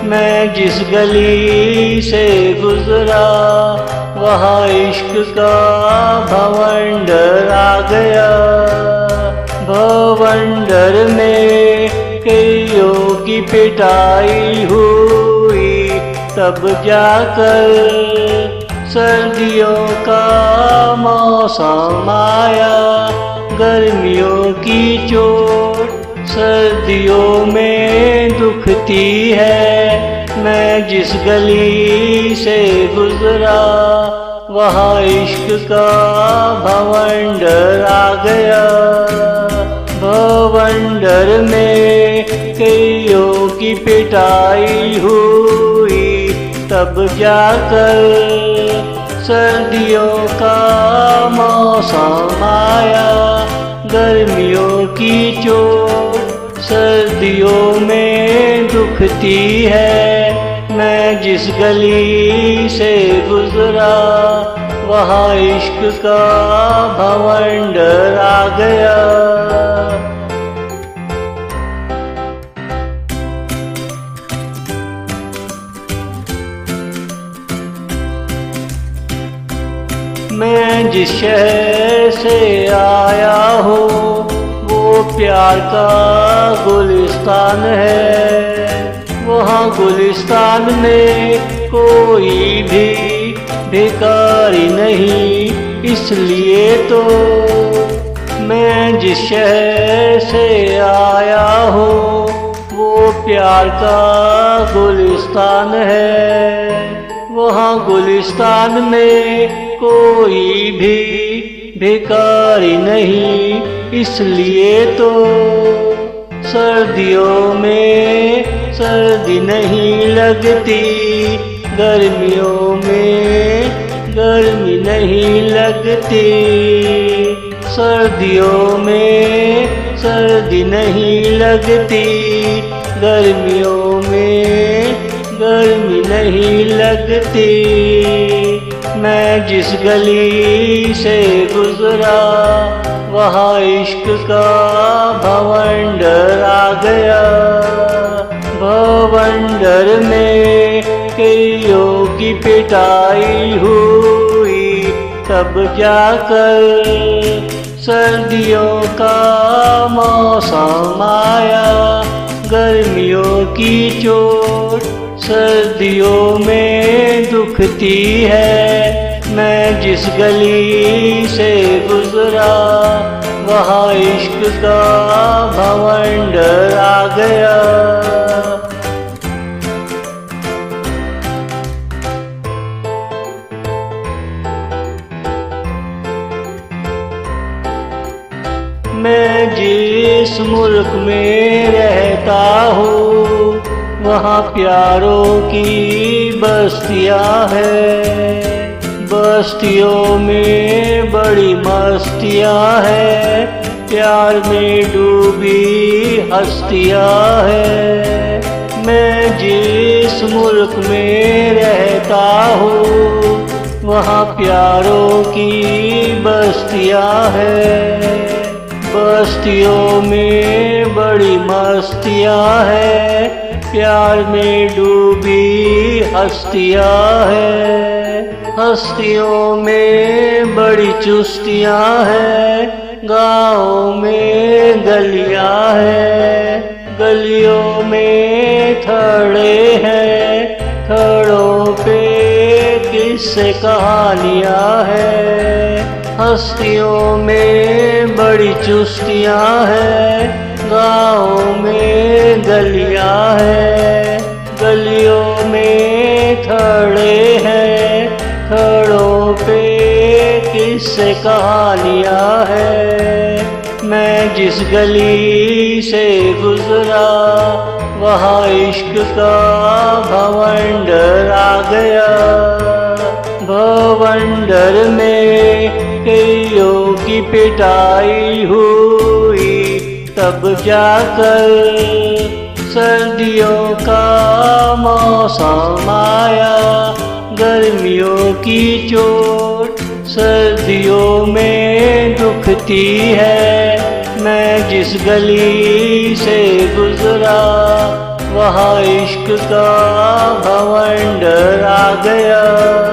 मैं जिस गली से गुजरा वहाँ इश्क का भवंडर आ गया। भवंडर में कईयों की पिटाई हुई, तब जाकर सर्दियों का मौसम आया। गर्मियों की चोट सर्दियों में दुखती है। मैं जिस गली से गुजरा वहाँ इश्क का भवंडर आ गया। भवंडर में कईयों की पिटाई हुई, तब जाकर सर्दियों का मौसम आया। गर्मियों की चोट सर्दियों में दुखती है। मैं जिस गली से गुजरा वहाँ इश्क का भवंडर आ गया। मैं जिस शहर से आया हूँ वो प्यार का गुलिस्तान है। वहाँ गुलिस्तान में कोई भी भिखारी नहीं, इसलिए तो मैं जिस शहर से आया हूँ वो प्यार का गुलिस्तान है। वहाँ गुलिस्तान में कोई भी भिखारी नहीं, इसलिए तो सर्दियों में सर्दी नहीं लगती, गर्मियों में गर्मी नहीं लगती। सर्दियों में सर्दी नहीं लगती, गर्मियों में गर्मी नहीं लगती। मैं जिस गली से गुजरा वहाँ इश्क का भवंडर आ गया। भवंडर में कईयों की पिटाई हुई, तब जाकर सर्दियों का मौसम आया। गर्मियों की चोट सर्दियों में दुखती है। मैं जिस गली से गुजरा वहाँ इश्क का भवंडर आ गया। मैं जिस मुल्क में रहता हूँ वहाँ प्यारों की बस्तियाँ हैं। बस्तियों में बड़ी मस्तियाँ हैं, प्यार में डूबी हस्तियाँ हैं। मैं जिस मुल्क में रहता हूँ वहाँ प्यारों की बस्तियाँ हैं। बस्तियों में बड़ी मस्तियाँ हैं, प्यार में डूबी हस्तियाँ हैं। हस्तियों में बड़ी चुस्तियाँ हैं, गाँव में गलियाँ हैं। गलियों में थड़े हैं, थड़ों पे किस्से कहानियाँ हैं। हस्तियों में बड़ी चुस्तियाँ हैं, गाँव में गलियाँ हैं। गलियों में थड़े हैं, थड़ों पे किस्से कहानियाँ हैं। मैं जिस गली से गुजरा वहाँ इश्क का भवंडर आ गया। भवंडर में कईयों की पिटाई हुई, तब जाकर सर्दियों का मौसम आया। गर्मियों की चोट सर्दियों में दुखती है। मैं जिस गली से गुजरा वहाँ इश्क का भवंडर आ गया।